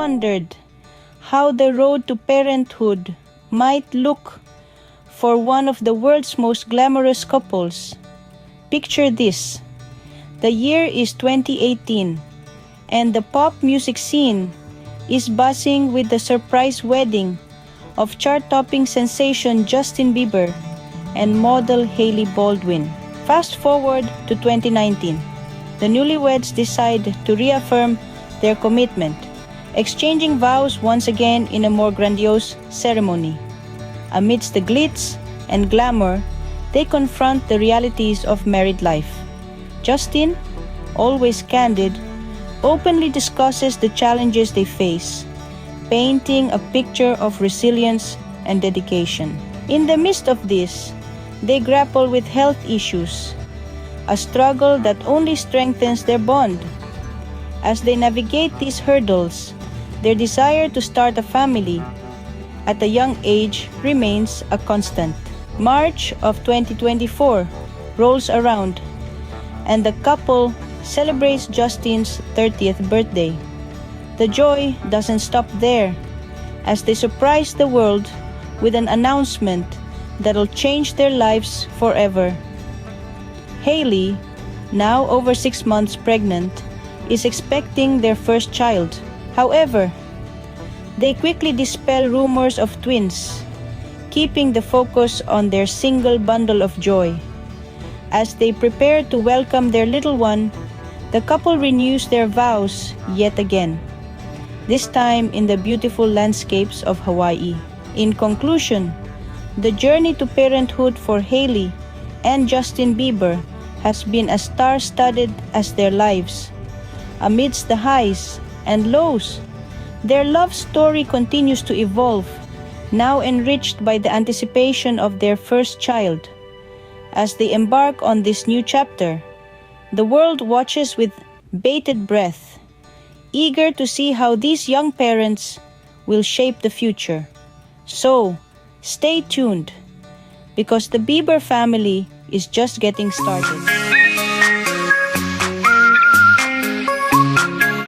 wondered how the road to parenthood might look for one of the world's most glamorous couples. Picture this. The year is 2018, and the pop music scene is buzzing with the surprise wedding of chart-topping sensation Justin Bieber and model Hailey Baldwin. Fast forward to 2019. The newlyweds decide to reaffirm their commitment, exchanging vows once again in a more grandiose ceremony. Amidst the glitz and glamour, they confront the realities of married life. Justin, always candid, openly discusses the challenges they face, painting a picture of resilience and dedication. In the midst of this, they grapple with health issues, a struggle that only strengthens their bond. As they navigate these hurdles, their desire to start a family at a young age remains a constant. March of 2024 rolls around, and the couple celebrates Justin's 30th birthday. The joy doesn't stop there, as they surprise the world with an announcement that'll change their lives forever. Hailey, now over 6 months pregnant, is expecting their first child. However, they quickly dispel rumors of twins, keeping the focus on their single bundle of joy. As they prepare to welcome their little one, the couple renews their vows yet again, this time in the beautiful landscapes of Hawaii. In conclusion, the journey to parenthood for Hailey and Justin Bieber has been as star-studded as their lives. Amidst the highs and lows, their love story continues to evolve, now enriched by the anticipation of their first child. As they embark on this new chapter, the world watches with bated breath, eager to see how these young parents will shape the future. So, stay tuned, because the Bieber family is just getting started.